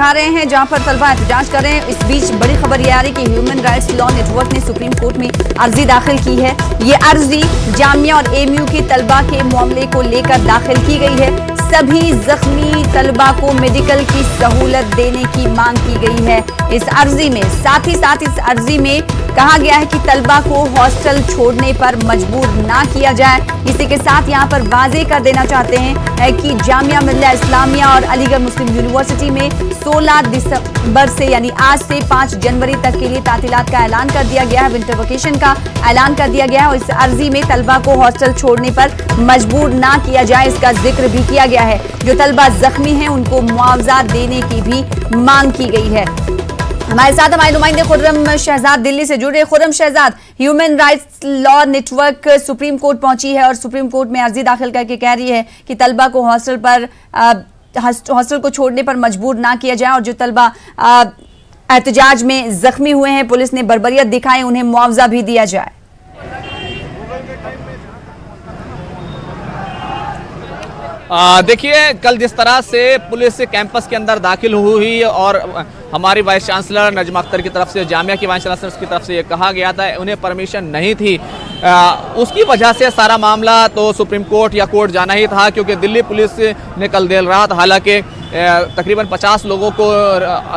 दिखा रहे हैं जहां पर तलबा एहतजाज कर रहे हैं। इस बीच बड़ी खबर ये आ रही कि ह्यूमन राइट्स लॉ नेटवर्क ने सुप्रीम कोर्ट में अर्जी दाखिल की है। ये अर्जी जामिया और एएमयू के तलबा के मामले को लेकर दाखिल की गई है। सभी जख्मी तलबा को मेडिकल की सहूलत देने की मांग की गई है इस अर्जी में। साथ ही साथ इस अर्जी में कहा गया है कि तलबा को हॉस्टल छोड़ने पर मजबूर ना किया जाए। इसी के साथ यहाँ पर वाजे कर देना चाहते हैं कि जामिया मिल्लिया इस्लामिया और अलीगढ़ मुस्लिम यूनिवर्सिटी में 16 दिसंबर से यानी आज से 5 जनवरी तक के लिए तातीलात का ऐलान कर दिया गया है, विंटर वेकेशन का ऐलान कर दिया गया है। और इस अर्जी में तलबा को हॉस्टल छोड़ने पर मजबूर ना किया जाए इसका जिक्र भी किया गया है। जो तलबा जख्मी हैं उनको मुआवजा देने की भी मांग की गई है। हमारे साथ हमारे नुमाइंदे खुर्रम शहजाद दिल्ली से जुड़ रहे। Khurram Shahzad, human rights law network supreme court पहुंची है और सुप्रीम कोर्ट में अर्जी दाखिल करके कह रही है कि तलबा को हॉस्टल को छोड़ने पर मजबूर ना किया जाए और जो तलबा एहतजाज में जख्मी हुए हैं, पुलिस ने बर्बरियत दिखाई, उन्हें मुआवजा भी दिया जाए। देखिए, कल जिस तरह से पुलिस कैंपस के अंदर दाखिल हुई और हमारी वाइस चांसलर नजमा अख्तर की तरफ से, जामिया की वाइस चांसलर की तरफ से ये कहा गया था उन्हें परमिशन नहीं थी, उसकी वजह से सारा मामला तो सुप्रीम कोर्ट या कोर्ट जाना ही था, क्योंकि दिल्ली पुलिस ने कल देर रात हालांकि तकरीबन 50 लोगों को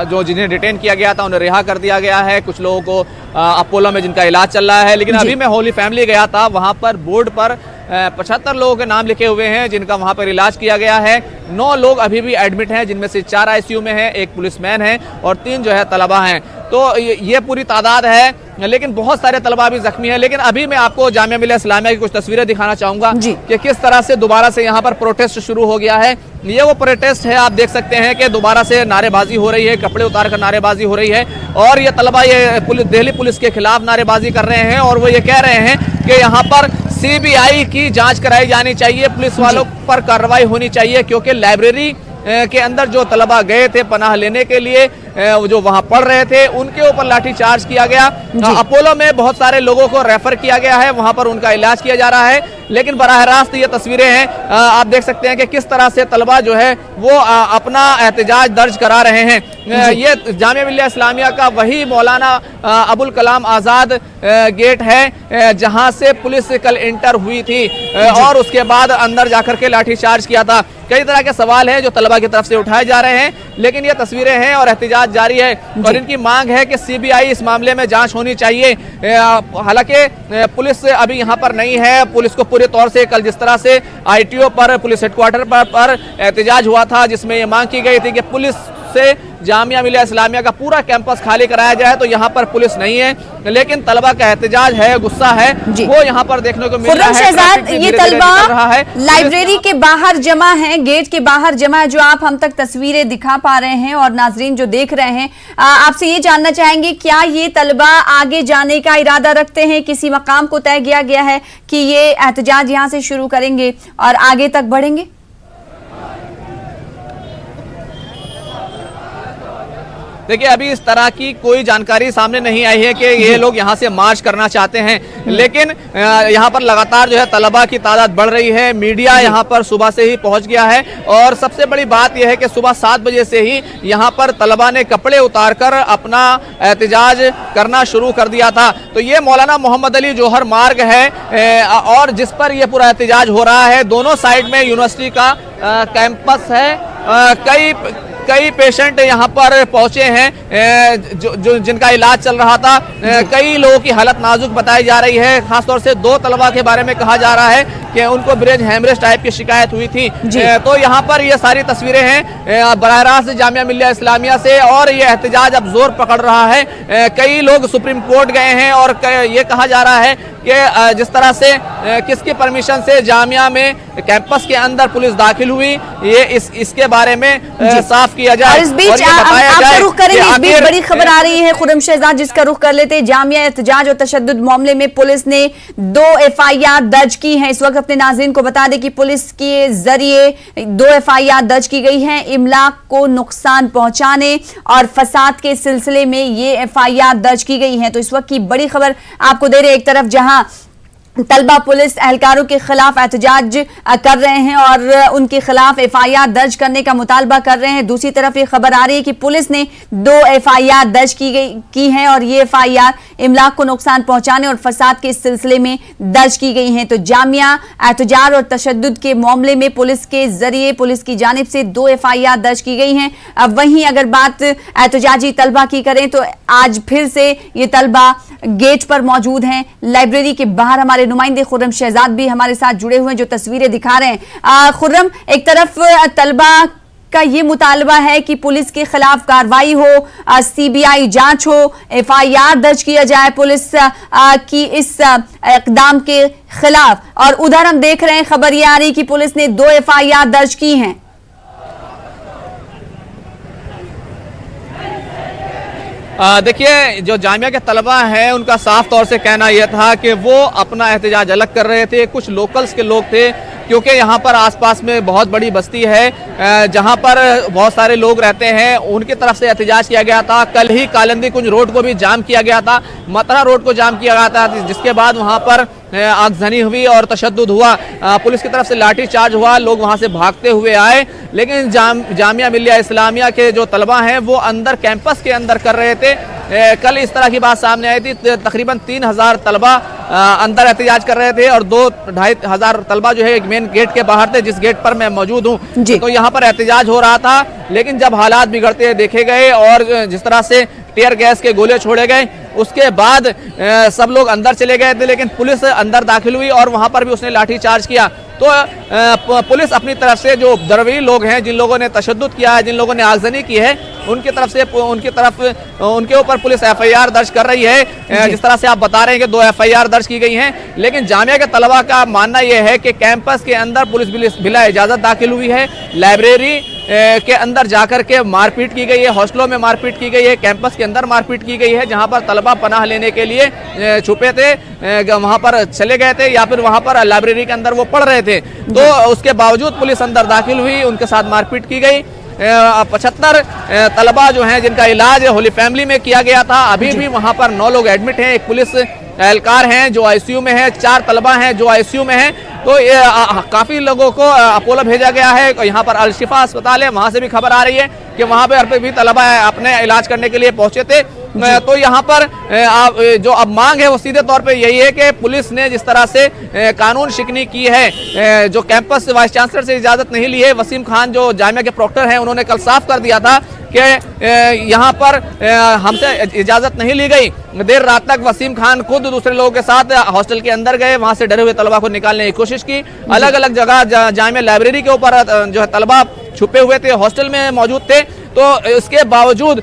जो जिन्हें डिटेन किया गया था उन्हें रिहा कर दिया गया है। कुछ लोगों को अपोलो में जिनका इलाज चल रहा है। लेकिन अभी मैं होली फैमिली गया था, वहाँ पर बोर्ड पर 75 लोगों के नाम लिखे हुए हैं जिनका वहाँ पर इलाज किया गया है। 9 लोग अभी भी एडमिट हैं, जिनमें से 4 आईसीयू में हैं, 1 पुलिसमैन है और 3 जो है तलबा हैं। तो ये पूरी तादाद है, लेकिन बहुत सारे तलबा भी जख्मी हैं। लेकिन अभी मैं आपको जामिया मिल्लिया इस्लामिया की कुछ तस्वीरें दिखाना चाहूंगा कि किस तरह से दोबारा से यहाँ पर प्रोटेस्ट शुरू हो गया है। ये वो प्रोटेस्ट है, आप देख सकते हैं कि दोबारा से नारेबाजी हो रही है, कपड़े उतार कर नारेबाजी हो रही है और ये तलबा ये दिल्ली पुलिस के खिलाफ नारेबाजी कर रहे हैं और वो ये कह रहे हैं कि यहाँ पर सीबीआई की जांच कराई जानी चाहिए, पुलिस वालों पर कार्रवाई होनी चाहिए, क्योंकि लाइब्रेरी के अंदर जो तलबा गए थे पनाह लेने के लिए, जो वहां पढ़ रहे थे, उनके ऊपर लाठीचार्ज किया गया। अपोलो में बहुत सारे लोगों को रेफर किया गया है, वहां पर उनका इलाज किया जा रहा है। लेकिन बराह रास्त ये तस्वीरें हैं, आप देख सकते हैं कि किस तरह से तलबा जो है वो अपना एहतजाज दर्ज करा रहे हैं। ये जामिया मिल्लिया इस्लामिया का वही मौलाना अबुल कलाम आज़ाद गेट है जहां से पुलिस कल इंटर हुई थी और उसके बाद अंदर जाकर के लाठीचार्ज किया था। कई तरह के सवाल हैं जो तलबा की तरफ से उठाए जा रहे हैं, लेकिन ये तस्वीरें हैं और एहतजाज जारी है और इनकी मांग है कि सीबीआई इस मामले में जांच होनी चाहिए। हालांकि पुलिस अभी यहाँ पर नहीं है, पुलिस को पूरे तौर से कल जिस तरह से आईटीओ पर, पुलिस हेडक्वार्टर पर एहतजाज हुआ था जिसमें ये मांग की गई थी कि पुलिस से जामिया मिल्लिया इस्लामिया का पूरा कैंपस खाली कराया जाए, तो यहाँ पर पुलिस नहीं है, लेकिन तलबा का एहतजाज है, गुस्सा है, वो यहाँ पर देखने को मिल रहा है। ये तलबा लाइब्रेरी के बाहर जमा है, गेट के बाहर जमा है, जो आप हम तक तस्वीरें दिखा पा रहे हैं और नाजरीन जो देख रहे हैं, आपसे ये जानना चाहेंगे क्या ये तलबा आगे जाने का इरादा रखते हैं? किसी मकाम को तय किया गया है कि ये एहतजाज यहाँ से शुरू करेंगे और आगे तक बढ़ेंगे? देखिए, अभी इस तरह की कोई जानकारी सामने नहीं आई है कि ये लोग यहाँ से मार्च करना चाहते हैं, लेकिन यहाँ पर लगातार जो है तलबा की तादाद बढ़ रही है। मीडिया यहाँ पर सुबह से ही पहुँच गया है और सबसे बड़ी बात यह है कि सुबह 7 बजे से ही यहाँ पर तलबा ने कपड़े उतारकर अपना एहतजाज करना शुरू कर दिया था। तो ये मौलाना मोहम्मद अली जौहर मार्ग है और जिस पर यह पूरा एहतजाज हो रहा है। दोनों साइड में यूनिवर्सिटी का कैंपस है। कई पेशेंट यहाँ पर पहुंचे हैं जो जिनका इलाज चल रहा था। कई लोगों की हालत नाजुक बताई जा रही है। खासतौर से 2 तलबा के बारे में कहा जा रहा है कि उनको ब्रेन हेमरेज टाइप की शिकायत हुई थी। तो यहाँ पर ये सारी तस्वीरें हैं बराह रास्त जामिया मिल्लिया इस्लामिया से और ये एहतजाज अब जोर पकड़ रहा है। कई लोग सुप्रीम कोर्ट गए हैं और ये कहा जा रहा है कि जिस तरह से किसकी परमिशन से जामिया में कैंपस के अंदर पुलिस दाखिल हुई, ये इसके बारे में साफ किया जाए। और इस बीच आपका रुख करेंगे, इस बीच बड़ी खबर आ रही है खुर्रम शहजाद जिसका रुख कर लेते हैं। जामिया एहतजाज और तशद्दुद मामले में पुलिस ने 2 FIR दर्ज की हैं। इस वक्त अपने नाज़रीन को बता दें कि पुलिस के जरिए 2 FIR दर्ज की गई हैं। इमलाक को नुकसान पहुंचाने और फसाद के सिलसिले में ये FIR दर्ज की गई हैं। तो इस वक्त की बड़ी खबर आपको दे रहे हैं। एक तरफ जहां तलबा पुलिस एहलकारों के खिलाफ एहतजाज कर रहे हैं और उनके खिलाफ एफआईआर दर्ज करने का मुतालबा कर रहे हैं। दूसरी तरफ ये खबर आ रही है कि पुलिस ने 2 एफआईआर दर्ज की हैं और ये एफआईआर इमलाक को नुकसान पहुंचाने और फसाद के सिलसिले में दर्ज की गई हैं। तो जामिया एहतजाज और तशद्दुद के मामले में पुलिस के जरिए पुलिस की जानिब से 2 एफआईआर दर्ज की गई हैं। अब वहीं अगर बात एहतजाजी तलबा की करें तो आज फिर से ये तलबा गेट पर मौजूद हैं। लाइब्रेरी के बाहर हमारे नुमाइंदे खुर्रम शहजाद भी हमारे साथ जुड़े हुए हैं जो तस्वीरें दिखा रहे हैं। खुर्रम, एक तरफ तलबा का ये मुतालबा है कि पुलिस के खिलाफ कार्रवाई हो, सीबीआई जांच हो, एफआईआर दर्ज किया जाए पुलिस की इस इकदाम के खिलाफ, और उधर हम देख रहे हैं खबर ये आ रही कि पुलिस ने 2 एफआईआर दर्ज की हैं। देखिए, जो जामिया के तलबा हैं उनका साफ तौर से कहना यह था कि वो अपना एहतजाज अलग कर रहे थे। कुछ लोकल्स के लोग थे, क्योंकि यहाँ पर आसपास में बहुत बड़ी बस्ती है जहाँ पर बहुत सारे लोग रहते हैं, उनकी तरफ से एहतजाज किया गया था। कल ही कालिंदी कुंज रोड को भी जाम किया गया था, मतरा रोड को जाम किया गया था, जिसके बाद वहाँ पर आगजनी हुई और तशद्दुद हुआ। पुलिस की तरफ से लाठी चार्ज हुआ, लोग वहाँ से भागते हुए आए। लेकिन जामिया मिलिया इस्लामिया के जो तलबा हैं वो अंदर कैंपस के अंदर कर रहे थे। कल इस तरह की बात सामने आई थी। तकरीबन 3000 तलबा अंदर एहतजाज कर रहे थे और 2-2,500 तलबा जो है मेन गेट के बाहर थे, जिस गेट पर मैं मौजूद हूँ। तो यहाँ पर एहतजाज हो रहा था, लेकिन जब हालात बिगड़ते देखे गए और जिस तरह से टीयर गैस के गोले छोड़े गए, उसके बाद सब लोग अंदर चले गए थे। लेकिन पुलिस अंदर दाखिल हुई और वहां पर भी उसने लाठी चार्ज किया। तो पुलिस अपनी तरफ से जो दरवी लोग हैं, जिन लोगों ने तशद्दुद किया है, जिन लोगों ने आगजनी की है, उनके ऊपर पुलिस एफआईआर दर्ज कर रही है। जिस तरह से आप बता रहे हैं कि 2 एफआईआर दर्ज की गई हैं, लेकिन जामिया के तलबा का मानना यह है कि कैंपस के अंदर पुलिस बिला इजाजत दाखिल हुई है। लाइब्रेरी के अंदर जाकर के मारपीट की गई है, हॉस्टलों में मारपीट की गई है, कैंपस के अंदर मारपीट की गई है। जहां पर तलबा पनाह लेने के लिए छुपे थे, वहां पर चले गए थे या फिर वहां पर लाइब्रेरी के अंदर वो पढ़ रहे थे, तो उसके बावजूद पुलिस अंदर दाखिल हुई, उनके साथ मारपीट की गई। 75 तलबा जो हैं जिनका इलाज होली फैमिली में किया गया था, अभी भी वहां पर 9 लोग एडमिट हैं। एक पुलिस एहलकार हैं जो आईसीयू में है, 4 तलबा हैं जो आईसीयू में हैं। तो ये काफी लोगों को अपोलो भेजा गया है। यहाँ पर अल-शिफा अस्पताल है, वहां से भी खबर आ रही है कि वहां पे भी तलबा अपने इलाज करने के लिए पहुंचे थे। तो यहाँ पर जो अब मांग है वो सीधे तौर पे यही है कि पुलिस ने जिस तरह से कानून शिकनी की है, जो कैंपस वाइस चांसलर से इजाजत नहीं ली है, वसीम खान जो जामिया के प्रोक्टर हैं, उन्होंने कल साफ कर दिया था कि यहाँ पर हमसे इजाजत नहीं ली गई। देर रात तक वसीम खान खुद दूसरे लोगों के साथ हॉस्टल के अंदर गए, वहां से डरे हुए तलबा को निकालने की कोशिश की। अलग अलग जगह जामिया लाइब्रेरी के ऊपर जो है तलबा छुपे हुए थे, हॉस्टल में मौजूद थे। तो इसके बावजूद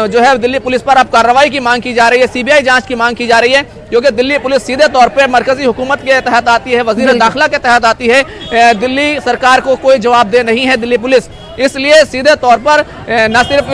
जो है दिल्ली पुलिस पर अब कार्रवाई की मांग की जा रही है, सीबीआई जांच की मांग की जा रही है, क्योंकि दिल्ली पुलिस सीधे तौर पे मरकजी हुकूमत के तहत आती है, वजीर दाखिला के तहत आती है। दिल्ली सरकार को कोई जवाबदेह नहीं है दिल्ली पुलिस, इसलिए सीधे तौर पर न सिर्फ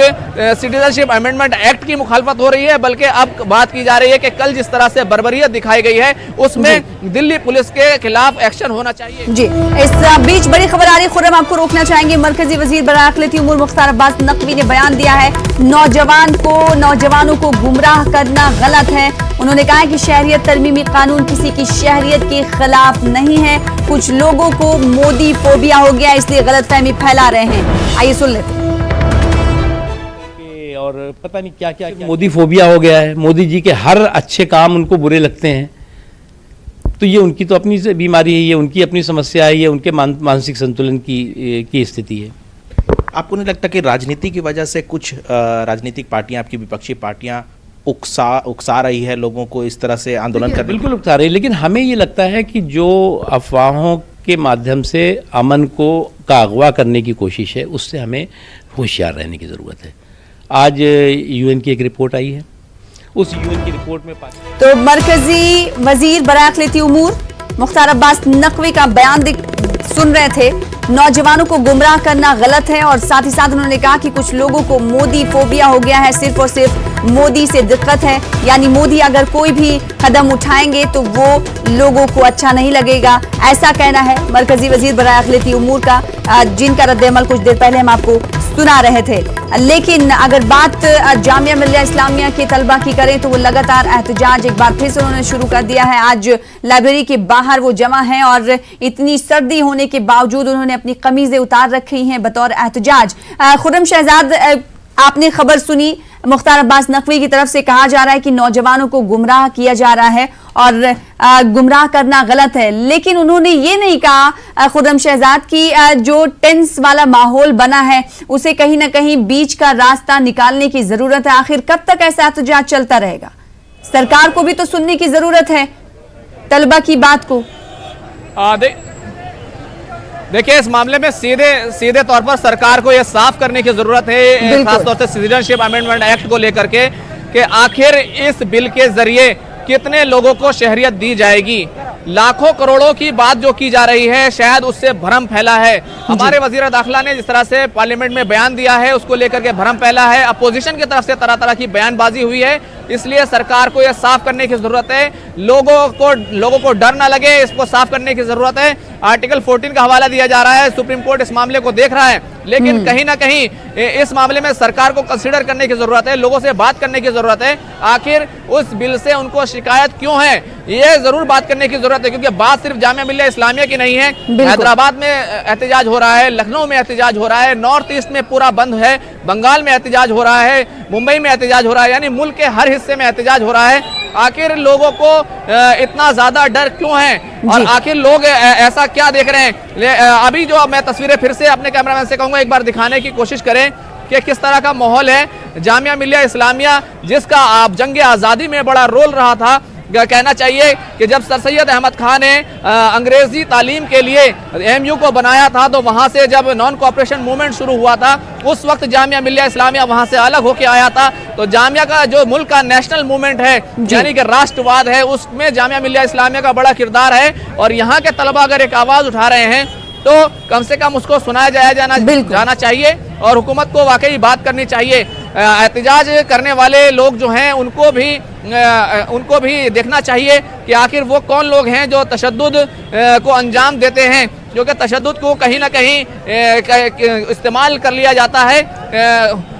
सिटीजनशिप अमेंडमेंट एक्ट की मुखालफत हो रही है, बल्कि अब बात की जा रही है कि कल जिस तरह से बर्बरियत दिखाई गई है, उसमें दिल्ली पुलिस के खिलाफ एक्शन होना चाहिए। जी, इस बीच बड़ी खबर आ रही है, खुर्रम आपको रोकना चाहेंगे। मरकजी वजीर बराए अक़लियती उमूर मुख्तार अब्बास नकवी ने बयान दिया है, नौजवानों को गुमराह करना गलत है। उन्होंने कहा है कि शहरियत तरमीमी कानून किसी की शहरियत के खिलाफ नहीं है, कुछ लोगों को मोदी फोबिया हो गया, इसलिए गलतफहमी फैला रहे हैं। आइए सुन लेते हैं। और पता नहीं क्या क्या मोदी फोबिया हो गया है, मोदी जी के हर अच्छे काम उनको बुरे लगते हैं। तो ये उनकी तो अपनी बीमारी है, ये उनकी अपनी समस्या है, ये उनके मानसिक संतुलन की स्थिति है। आपको नहीं लगता कि राजनीति की वजह से कुछ राजनीतिक पार्टियां, आपकी विपक्षी पार्टियां उकसा रही है लोगों को इस तरह से आंदोलन कर? बिल्कुल उकसा रही है, लेकिन हमें ये लगता है कि जो अफवाहों के माध्यम से अमन का अगवा करने की कोशिश है, उससे हमें होशियार रहने की ज़रूरत है। आज यूएन की एक रिपोर्ट आई है, उस यूएन की रिपोर्ट में तो मरकजी वजीर बराए अक़लियती उमूर मुख्तार अब्बास नकवी का बयान सुन रहे थे। नौजवानों को गुमराह करना गलत है और साथ ही साथ उन्होंने कहा कि कुछ लोगों को मोदी फोबिया हो गया है, सिर्फ और सिर्फ मोदी से दिक्कत है, यानी मोदी अगर कोई भी कदम उठाएंगे तो वो लोगों को अच्छा नहीं लगेगा, ऐसा कहना है मरकजी वजीर बराए अक़लियती उमूर का, जिनका रद्द-ए-अमल कुछ देर पहले हम आपको सुना रहे थे। लेकिन अगर बात जामिया मिलिया इस्लामिया के तलबा की करें तो वो लगातार एहतजाज एक बार फिर से उन्होंने शुरू कर दिया है। आज लाइब्रेरी के बाहर वो जमा हैं और इतनी सर्दी होने के बावजूद उन्होंने अपनी कमीजें उतार रखी हैं बतौर एहतजाज। खुर्रम शहजाद, आपने खबर सुनी, मुख्तार अब्बास नकवी की तरफ से कहा जा रहा है कि नौजवानों को गुमराह किया जा रहा है और गुमराह करना गलत है, लेकिन उन्होंने ये नहीं कहा खुर्रम शहजाद की जो टेंस वाला माहौल बना है उसे कहीं ना कहीं बीच का रास्ता निकालने की जरूरत है। आखिर कब तक ऐसा एहतजाज चलता रहेगा? सरकार को भी तो सुनने की जरूरत है तलबा की बात को। देखिए, इस मामले में सीधे तौर पर सरकार को यह साफ करने की जरूरत है, खासतौर से सिटीजनशिप अमेंडमेंट एक्ट को लेकर के, कि आखिर इस बिल के जरिए कितने लोगों को शहरियत दी जाएगी। लाखों करोड़ों की बात जो की जा रही है, शायद उससे भ्रम फैला है। हमारे वजीर दाखिला ने जिस तरह से पार्लियामेंट में बयान दिया है उसको लेकर के भ्रम फैला है। अपोजिशन की तरफ से तरह तरह की बयानबाजी हुई है, इसलिए सरकार को यह साफ करने की जरूरत है। लोगों को डर ना लगे, इसको साफ करने की जरूरत है। आर्टिकल 14 का हवाला दिया जा रहा है, सुप्रीम कोर्ट इस मामले को देख रहा है, लेकिन कहीं ना कहीं इस मामले में सरकार को कंसीडर करने की जरूरत है, लोगों से बात करने की जरूरत है। आखिर उस बिल से उनको शिकायत क्यों है, ये जरूर बात करने की जरूरत है, क्योंकि बात सिर्फ जामिया मिलिया इस्लामिया की नहीं है। हैदराबाद में एहतजाज हो रहा है, लखनऊ में एहतजाज हो रहा है, नॉर्थ ईस्ट में पूरा बंद है, बंगाल में एहतजाज हो रहा है, मुंबई में एहतजाज हो रहा है, यानी मुल्क के हर हिस्से में एहतजाज हो रहा है। आखिर लोगों को इतना ज्यादा डर क्यों है और आखिर लोग ऐसा क्या देख रहे हैं? अभी जो मैं तस्वीरें फिर से अपने कैमरामैन से कहूंगा एक बार दिखाने की कोशिश करें कि किस तरह का माहौल है। जामिया मिलिया इस्लामिया, जिसका आप जंग आज़ादी में बड़ा रोल रहा था, कहना चाहिए कि जब सर सैयद अहमद खान ने अंग्रेजी तालीम के लिए एमयू को बनाया था, तो वहां से जब नॉन कोऑपरेशन मूवमेंट शुरू हुआ था, उस वक्त जामिया मिलिया इस्लामिया वहां से अलग होकर आया था। तो जामिया का जो मुल्क का नेशनल मूवमेंट है, यानी कि राष्ट्रवाद है, उसमें जामिया मिलिया इस्लामिया का बड़ा किरदार है। और यहाँ के तलबा अगर एक आवाज उठा रहे हैं तो कम से कम उसको सुनाया जाना चाहिए और हुकूमत को वाकई बात करनी चाहिए। एहतजाज करने वाले लोग जो हैं उनको भी देखना चाहिए कि आखिर वो कौन लोग हैं जो तशद्दुद को अंजाम देते हैं, क्योंकि तशद्दुद को कहीं ना कहीं इस्तेमाल कर लिया जाता है,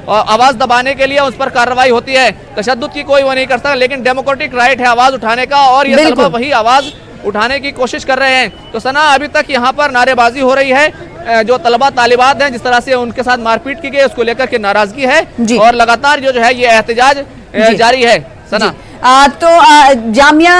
आवाज़ दबाने के लिए उस पर कार्रवाई होती है। तशद्दुद की कोई वो नहीं कर सकता, लेकिन डेमोक्रेटिक राइट है आवाज़ उठाने का, और ये तलबा वही आवाज़ उठाने की कोशिश कर रहे हैं। तो सना, अभी तक यहाँ पर नारेबाजी हो रही है, जो तलबा तालिबात हैं जिस तरह से उनके साथ मारपीट की गई उसको लेकर के नाराजगी है और लगातार जो है ये एहतजाज जारी है। सना, तो जामिया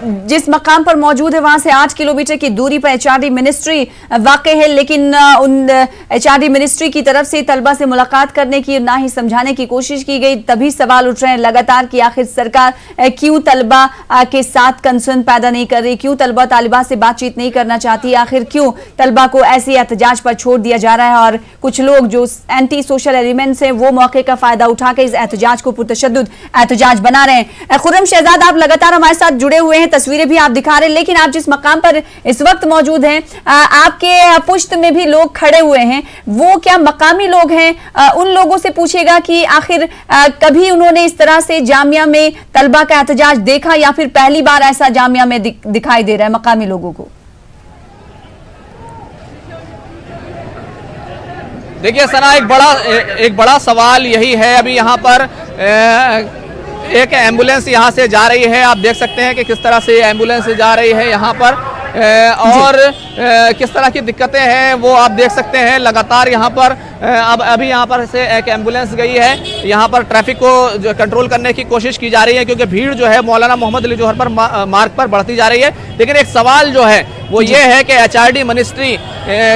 जिस मकाम पर मौजूद है वहां से 8 किलोमीटर की दूरी पर एचआरडी मिनिस्ट्री वाक़ है, लेकिन उन एचआरडी मिनिस्ट्री की तरफ से तलबा से मुलाकात करने की ना ही समझाने की कोशिश की गई। तभी सवाल उठ रहे हैं लगातार कि आखिर सरकार क्यों तलबा के साथ कंसर्न पैदा नहीं कर रही, क्यों तलबा तालिबात से बातचीत नहीं करना चाहती, आखिर क्यों तलबा को ऐसे एहतजाज पर छोड़ दिया जा रहा है और कुछ लोग जो एंटी सोशल एलिमेंट्स हैं वो मौके का फायदा उठा के इस एहतजाज को पुरतशद्दुद एहतजाज बना रहे हैं। खुर्रम शहजाद, आप लगातार हमारे साथ जुड़े हुए हैं, तस्वीरें भी आप दिखा रहे हैं, लेकिन आप जिस मकाम पर इस वक्त मौजूद हैं, आपके पुश्त में भी लोग खड़े हुए हैं, वो क्या मकामी लोग हैं? उन लोगों से पूछेगा कि आखिर कभी उन्होंने इस तरह से जामिया में तलबा का एहतजाज देखा या फिर पहली बार ऐसा जामिया में दिखाई दे रहा है मकामी लोगों को? देखिए सना, एक बड़ा सवाल यही है। अभी यहाँ पर एक एम्बुलेंस यहाँ से जा रही है, आप देख सकते हैं कि किस तरह से एम्बुलेंस जा रही है यहाँ पर, और किस तरह की दिक्कतें हैं वो आप देख सकते हैं लगातार यहाँ पर। अभी यहाँ पर से एक एम्बुलेंस गई है, यहाँ पर ट्रैफिक को जो कंट्रोल करने की कोशिश की जा रही है, क्योंकि भीड़ जो है मौलाना मोहम्मद अली जौहर पर मार्ग पर बढ़ती जा रही है। लेकिन एक सवाल जो है वो ये है कि एचआरडी मिनिस्ट्री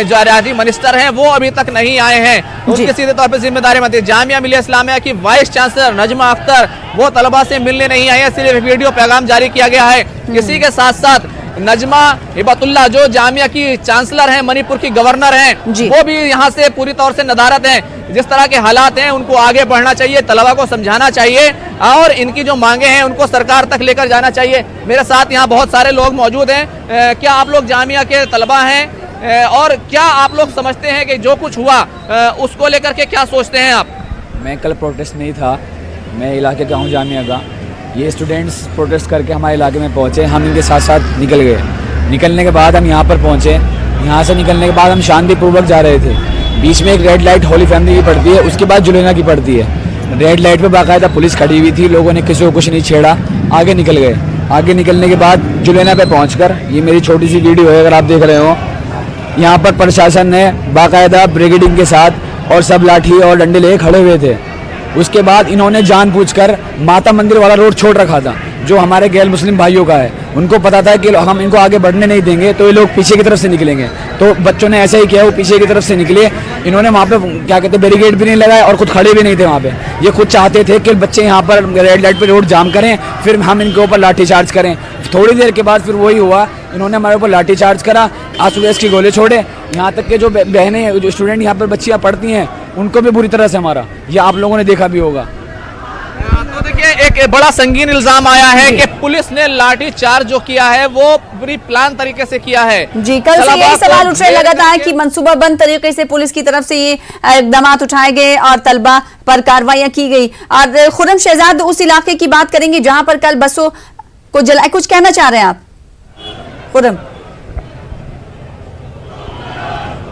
जो रियासती मिनिस्टर हैं वो अभी तक नहीं आए हैं, उनके सीधे तौर पर जिम्मेदारी मत है। जामिया मिलिया इस्लामिया की वाइस चांसलर नजमा अख्तर वो तलबा से मिलने नहीं आई है, सिर्फ वीडियो पैगाम जारी किया गया है। इसी के साथ साथ नजमा हिबतुल्लाह जो जामिया की चांसलर हैं, मणिपुर की गवर्नर हैं, वो भी यहाँ से पूरी तौर से नदारत हैं। जिस तरह के हालात हैं उनको आगे बढ़ना चाहिए, तलबा को समझाना चाहिए और इनकी जो मांगे हैं उनको सरकार तक लेकर जाना चाहिए। मेरे साथ यहाँ बहुत सारे लोग मौजूद हैं। क्या आप लोग जामिया के तलबा हैं और क्या आप लोग समझते हैं कि जो कुछ हुआ उसको लेकर के क्या सोचते हैं आप? मैं कल प्रोटेस्ट नहीं था, मैं इलाके का हूँ जामिया का। ये स्टूडेंट्स प्रोटेस्ट करके हमारे इलाके में पहुँचे, हम इनके साथ साथ निकल गए। निकलने के बाद हम यहाँ पर पहुँचे, यहाँ से निकलने के बाद हम शांतिपूर्वक जा रहे थे। बीच में एक रेड लाइट होली फैमिली की पड़ती है, उसके बाद जुलेना की पड़ती है। रेड लाइट पे बाकायदा पुलिस खड़ी हुई थी, लोगों ने किसी को कुछ नहीं छेड़ा, आगे निकल गए। आगे निकलने के बाद जुलेना पे पहुंचकर, ये मेरी छोटी सी वीडियो है अगर आप देख रहे हो, यहाँ पर प्रशासन ने बाकायदा ब्रिगेडिंग के साथ और सब लाठी और डंडे लेके खड़े हुए थे। उसके बाद इन्होंने जानबूझकर माता मंदिर वाला रोड छोड़ रखा था, जो हमारे गैर मुस्लिम भाइयों का है। उनको पता था कि हम इनको आगे बढ़ने नहीं देंगे तो ये लोग पीछे की तरफ से निकलेंगे, तो बच्चों ने ऐसा ही किया, वो पीछे की तरफ से निकले। इन्होंने वहाँ पे क्या कहते हैं बैरिकेड भी नहीं लगाए और खुद खड़े भी नहीं थे वहाँ पे। ये खुद चाहते थे कि बच्चे यहाँ पर रेड लाइट पे रोड जाम करें, फिर हम इनके ऊपर लाठी चार्ज करें। थोड़ी देर के बाद फिर वही हुआ, इन्होंने हमारे ऊपर लाठी चार्ज करा, आंसू गैस की गोले छोड़े। यहाँ तक कि जो बहनें, जो स्टूडेंट यहाँ पर बच्चियाँ पढ़ती हैं, उनको भी बुरी तरह से मारा। ये आप लोगों ने देखा भी होगा। तो देखिए, एक बड़ा संगीन इल्जाम आया है कि पुलिस ने लाठी चार्ज जो किया है वो पूरी प्लान तरीके से किया है। जी, कल से यही सवाल उठ रहे लगातार कि मंसूबाबंद तरीके से पुलिस की तरफ से ये इकदाम उठाए गए और तलबा पर कार्रवाइयां की गई। और खुर्रम शहजाद, उस इलाके की बात करेंगे जहां पर कल बसों को जलाए, कुछ कहना चाह रहे हैं आप खुर्रम?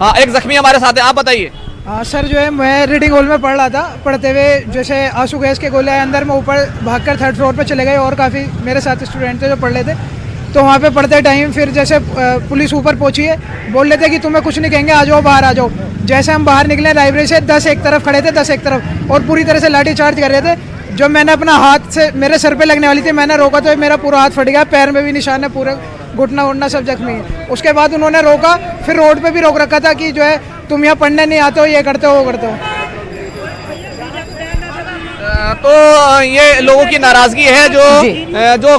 हाँ, एक जख्मी हमारे साथ है, आप बताइए। हाँ सर, जो है मैं रीडिंग हॉल में पढ़ रहा था, पढ़ते हुए जैसे आंसू गैस के गोले आए अंदर, मैं ऊपर भागकर 3rd फ्लोर पे चले गए और काफ़ी मेरे साथ स्टूडेंट थे जो पढ़ रहे थे। तो वहाँ पे पढ़ते टाइम फिर जैसे पुलिस ऊपर पहुंची है, बोल रहे थे कि तुम्हें कुछ नहीं कहेंगे, आ जाओ बाहर आ जाओ। जैसे हम बाहर निकले लाइब्रेरी से, 10 एक तरफ खड़े थे, 10 एक तरफ, और पूरी तरह से लाठी चार्ज कर रहे थे। जो मैंने अपना हाथ से मेरे सर पे लगने वाली थी, मैंने रोका तो मेरा पूरा हाथ फट गया, पैर में भी निशान है, पूरे घुटना उठना सब जख्मी है। उसके बाद उन्होंने रोका, फिर रोड पे भी रोक रखा था कि जो है तुम यहाँ पढ़ने नहीं आते हो, ये करते हो, वो करते हो। तो ये लोगों की नाराजगी है जो